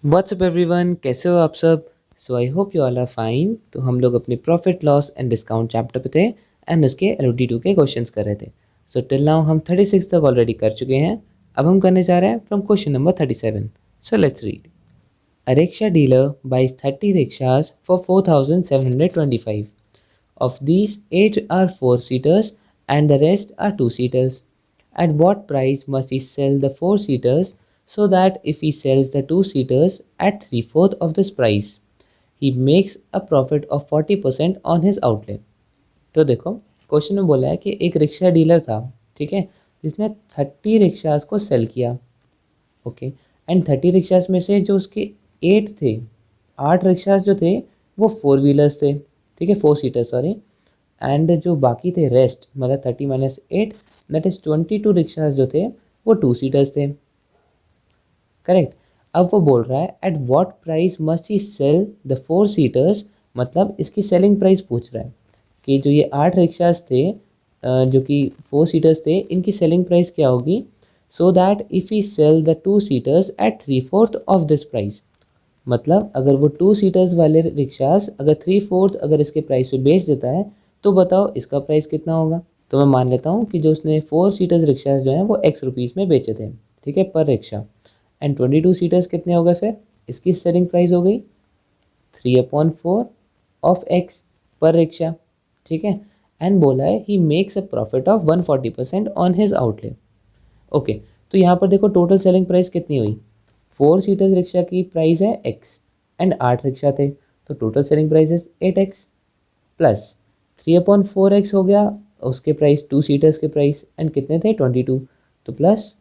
WhatsApp everyone, कैसे हो आप सब। So I hope you all are fine. तो हम लोग अपने profit loss and discount chapter पे थे एंड उसके LOD2 के क्वेश्चंस कर रहे थे। सो टिल नाउ हम 36 तक ऑलरेडी कर चुके हैं। अब हम करने जा रहे हैं from question number 37। So let's read. A rickshaw dealer buys 30 rickshaws for 4,725. Of these, 8 are 4-seaters and the rest are 2-seaters. At what price must he sell the 4-seaters so that if he sells the 2-seaters at 3/4 of this price, he makes a profit of 40% on his outlay? तो देखो, question में बोला है कि एक rickshaw dealer था, ठीक है, जिसने 30 रिक्शाज को सेल किया। ओके, एंड 30 रिक्शाज में से जो उसके 8 थे, 8 रिक्शाज जो थे वो 4 व्हीलर्स थे, ठीक है, 4 सीटर सॉरी। एंड जो बाकी थे रेस्ट, मतलब 30 - 8 दैट इज़ 22 रिक्शाज जो थे वो 2 सीटर्स थे। करेक्ट। अब वो बोल रहा है at what price must he sell the 4 seaters, मतलब इसकी सेलिंग प्राइस पूछ रहा है कि जो ये 8 रिक्शाज थे जो कि 4 सीटर्स थे, इनकी सेलिंग प्राइस क्या होगी, so that if he sell the 2 seaters at 3/4 of this price. मतलब अगर वो 2 सीटर्स वाले रिक्शास अगर 3/4 अगर इसके प्राइस पे बेच देता है तो बताओ इसका प्राइस कितना होगा। तो मैं मान लेता हूँ कि जो उसने 4 सीटर्स रिक्शास जो हैं वो X रुपीज़ में बेचे थे, ठीक है, पर रिक्शा। एंड 22 सीटर्स कितने हो गए, फिर इसकी सेलिंग प्राइस हो गई 3/4 ऑफ X पर रिक्शा, ठीक है। एंड बोला है he makes a profit of 140% on his outlay. Okay, तो यहाँ पर देखो टोटल सेलिंग प्राइस कितनी हुई। 4 सीटर्स रिक्शा की प्राइस है X एंड 8 रिक्शा थे, तो total selling price is 8X plus 3/4X हो गया उसके प्राइस 2 सीटर्स के प्राइस, एंड कितने थे 22, तो प्लस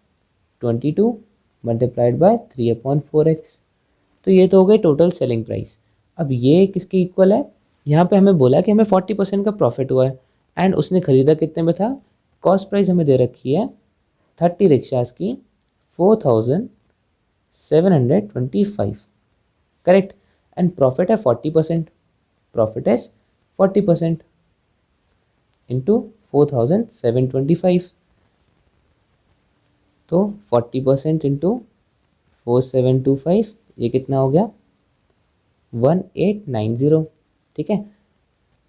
22 मल्टीप्लाइड बाय 3/4X। तो ये तो हो गई टोटल सेलिंग प्राइस। अब ये किसके इक्वल है, यहाँ पे हमें बोला कि हमें 40% का प्रॉफिट हुआ है एंड उसने ख़रीदा कितने में था। कॉस्ट प्राइस हमें दे रखी है 30 रिक्शाज की 4,725, करेक्ट। एंड प्रॉफिट है 40%, प्रॉफिट इज 40% इंटू 4,725। तो 40% इंटू 4,725 ये कितना हो गया 1,890, ठीक है।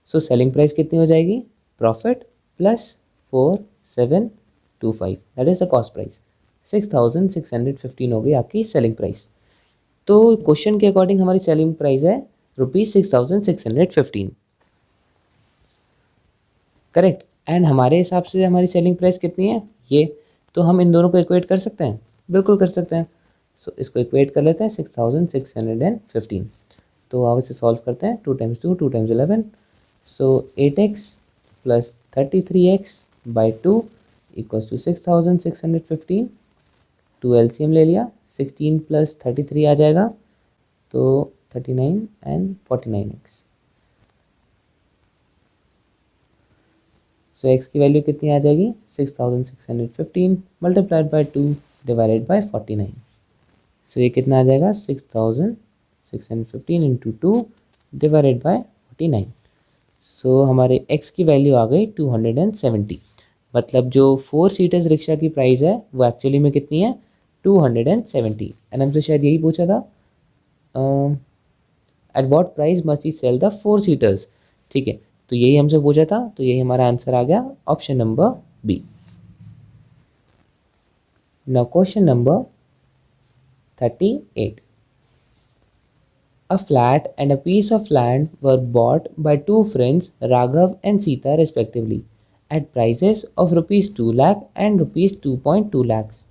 सो सेलिंग प्राइस कितनी हो जाएगी, profit plus 4,725 that is the cost price, 6,615 हो गई आपकी सेलिंग प्राइस। तो क्वेश्चन के अकॉर्डिंग हमारी सेलिंग प्राइस है ₹6,615, करेक्ट। एंड हमारे हिसाब से हमारी सेलिंग प्राइस कितनी है ये, तो हम इन दोनों को इक्वेट कर सकते हैं, बिल्कुल कर सकते हैं। सो इसको इक्वेट कर लेते हैं 6,615। तो अब इसे सॉल्व करते हैं, 2 × 2 2 × 11, so 8X plus 33X by 2 equals to 6,615। 2 LCM ले लिया, 16 + 33 आ जाएगा, तो 39 एंड 49X। सो x की वैल्यू कितनी आ जाएगी 6,615 मल्टीप्लाइड बाई 2 डिवाइडेड बाई 49। सो ये कितना आ जाएगा 6,615 इंटू 2 डिवाइडेड बाई 49। सो हमारे x की वैल्यू आ गई 270। मतलब जो 4 सीटर्स रिक्शा की प्राइस है वो एक्चुअली में कितनी है 270। एंड हमसे शायद यही पूछा था at what price must he sell the 4 seaters, ठीक है। तो यही हमसे पूछा था, तो यही हमारा आंसर आ गया option number B. Now question number 38। A flat and a piece of land were bought by two friends, Raghav and Sita respectively, at prices of rupees 2 lakh and rupees 2.2 lakhs.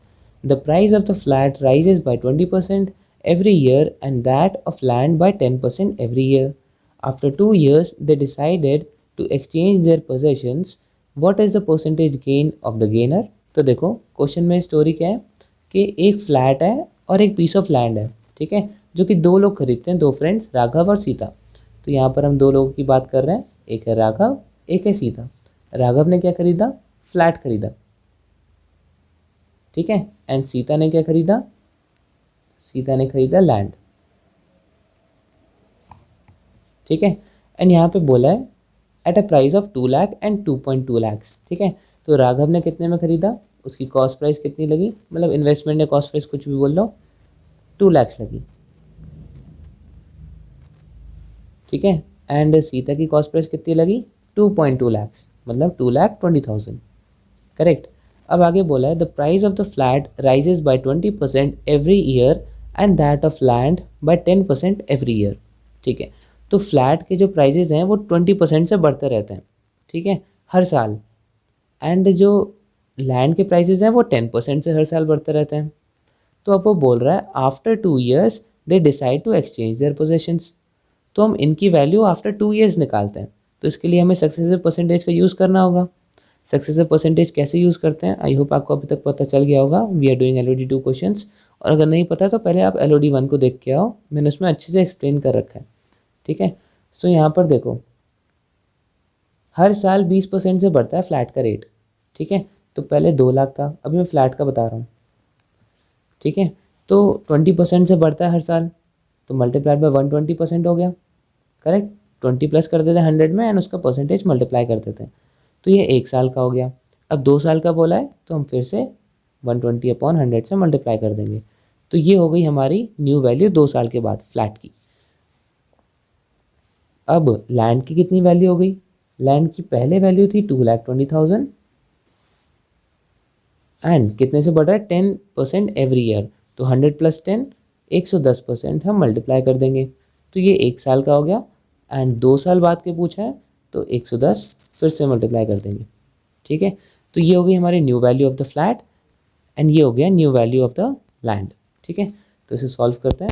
The price of the flat rises by 20% every year and that of land by 10% every year. After 2 years, they decided to exchange their possessions. What is the percentage gain of the gainer? तो देखो question में story क्या है कि एक flat है और एक पीस ऑफ लैंड है, ठीक है, जो कि दो लोग खरीदते हैं, दो फ्रेंड्स राघव और सीता। तो यहाँ पर हम दो लोगों की बात कर रहे हैं, एक है राघव एक है सीता। राघव ने क्या खरीदा, फ्लैट खरीदा, ठीक है, एंड सीता ने क्या खरीदा, सीता ने खरीदा लैंड, ठीक है। एंड यहाँ पे बोला है at a price of 2 lakh and 2.2 lakhs, ठीक है। तो राघव ने कितने में खरीदा, उसकी कॉस्ट प्राइस कितनी लगी, मतलब इन्वेस्टमेंट या कॉस्ट प्राइस कुछ भी बोल लो, 2 लाख लगी, ठीक है। एंड सीता की कॉस्ट प्राइस कितनी लगी 2.2 लाख, मतलब 2,20,000। करेक्ट। अब आगे बोला है the price of the flat rises by 20% every year and that of land by 10% every year. ठीक है, तो फ्लैट के जो प्राइजेज हैं वो 20% से बढ़ते रहते हैं, ठीक है, हर साल। एंड जो लैंड के प्राइजेज हैं वो 10% से हर साल बढ़ते रहते हैं। तो अब वो बोल रहा है after 2 years they decide to exchange their possessions. तो हम इनकी वैल्यू आफ्टर 2 years निकालते हैं। तो इसके लिए हमें सक्सेसिव परसेंटेज का यूज़ करना होगा। सक्सेसिव परसेंटेज कैसे यूज़ करते हैं, आई होप आपको अभी तक पता चल गया होगा। We are doing LOD 2 questions, और अगर नहीं पता तो पहले आप LOD 1 को देख के आओ, मैंने उसमें अच्छे से एक्सप्लेन कर रखा है। ठीक है, सो यहाँ पर देखो हर साल 20% से बढ़ता है फ्लैट का रेट। ठीक है, तो पहले 2 लाख था, अभी मैं फ्लैट का बता रहा हूँ। ठीक है, तो 20% से बढ़ता है हर साल, तो मल्टीप्लाइड बाय 120% हो गया। करेक्ट, 20 प्लस कर देते हैं 100 में एंड उसका परसेंटेज मल्टीप्लाई कर देते हैं, तो ये 1 साल का हो गया। अब 2 साल का बोला है तो हम फिर से 120/100 से मल्टीप्लाई कर देंगे, तो ये हो गई हमारी न्यू वैल्यू 2 साल के बाद फ्लैट की। अब लैंड की कितनी वैल्यू हो गई, लैंड की पहले वैल्यू थी 2,20,000 एंड कितने से बढ़ रहा है 10% एवरी ईयर, तो 100 + 10 110% हम मल्टीप्लाई कर देंगे, तो ये 1 साल का हो गया। एंड 2 साल बाद के पूछा है तो 110 फिर से मल्टीप्लाई कर देंगे। ठीक है, तो ये हो गई हमारी new value of the flat and ये हो गया new value of the land. ठीक है, तो इसे सॉल्व करते हैं,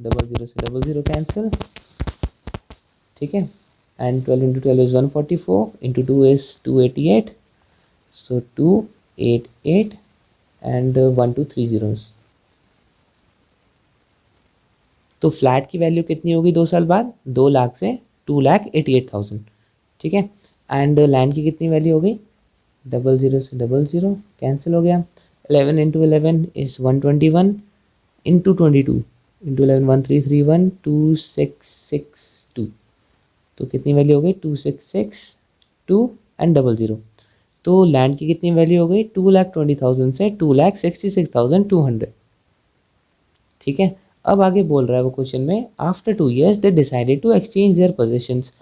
00 से 00 कैंसिल। ठीक है, and 12 × 12 is 144, × 2 is 288, so 288 and 1 2 3 zeros। तो फ्लैट की वैल्यू कितनी होगी 2 साल बाद, 2 लाख से 2,88,000। ठीक है, एंड लैंड की कितनी वैल्यू हो गई, 00 से 00 कैंसिल हो गया। 11 × 11 इज़ 121, × 22 × 11 1331 2662, तो कितनी वैल्यू हो गई 2662 एंड 00। तो लैंड की कितनी वैल्यू हो गई 2,20,000 से 2,66,200। ठीक है, अब आगे बोल रहा है वो क्वेश्चन में after 2 years they decided to exchange their possessions.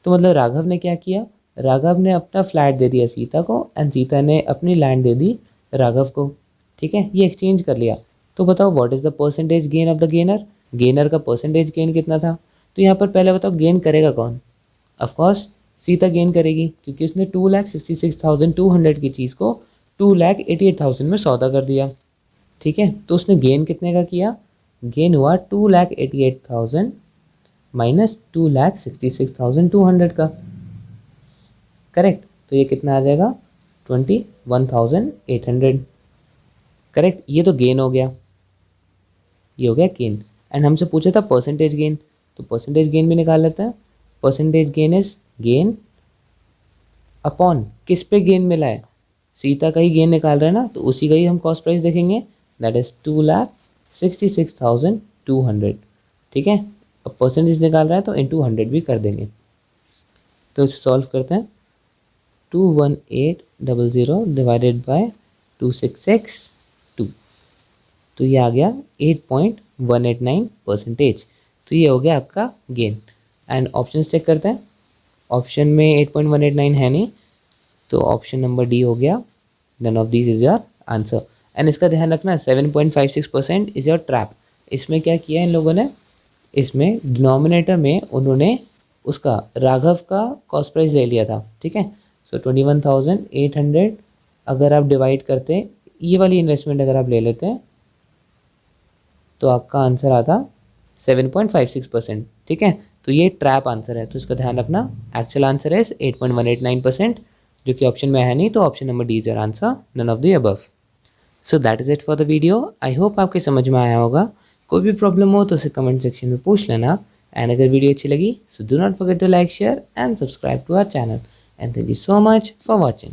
तो मतलब राघव ने क्या किया, राघव ने अपना फ्लैट दे दिया सीता को एंड सीता ने अपनी लैंड दे दी राघव को। ठीक है, ये एक्सचेंज कर लिया। तो बताओ what is the percentage gain of the gainer, gainer का परसेंटेज गेन कितना था। तो यहाँ पर पहले बताओ गेन करेगा कौन, ऑफकोर्स सीता गेन करेगी, क्योंकि उसने 2,66,200 की चीज़ को 2,88,000 में सौदा कर दिया। ठीक है, तो उसने गेन कितने का किया, गेन हुआ 2,88,000 माइनस 2,66,200 का। करेक्ट, तो ये कितना आ जाएगा 21,800। करेक्ट, ये तो गेन हो गया, ये हो गया गेन। एंड हमसे पूछा था परसेंटेज गेन, तो परसेंटेज गेन भी निकाल लेते हैं। Percentage gain is gain upon किस पे गेन मिला है, सीता का ही गेन निकाल रहे हैं ना, तो उसी का ही हम कॉस्ट प्राइस देखेंगे, दैट इज 2,66,200। ठीक है, अब परसेंटेज निकाल रहा है तो इंटू 100 भी कर देंगे। तो इसे सॉल्व करते हैं, 21800 डिवाइडेड बाय 2,66,2, तो ये आ गया 8.189%। तो ये हो गया आपका गेन। एंड ऑप्शन चेक करते हैं, ऑप्शन में 8.189 है नहीं, तो ऑप्शन नंबर डी हो गया, none of these is your answer. And इसका ध्यान रखना 7.56% इज योर ट्रैप। इसमें क्या किया इन लोगों ने, इसमें डिनोमिनेटर में उन्होंने उसका राघव का कॉस्ट प्राइस ले लिया था। ठीक है, सो 21,800 अगर आप डिवाइड करते, ये वाली इन्वेस्टमेंट अगर आप ले लेते हैं तो आपका आंसर आता 7.56%। ठीक है, तो ये ट्रैप आंसर है, तो इसका ध्यान रखना। एक्चुअल आंसर है 8.189%, जो कि ऑप्शन में है नहीं, तो option number D is your answer, none of the above. So that is it for the video. I hope आपके समझ में आया होगा। कोई भी प्रॉब्लम हो तो उसे कमेंट सेक्शन में पूछ लेना। एंड अगर वीडियो अच्छी लगी so do not forget to like, share and subscribe to our channel. And thank you so much for watching.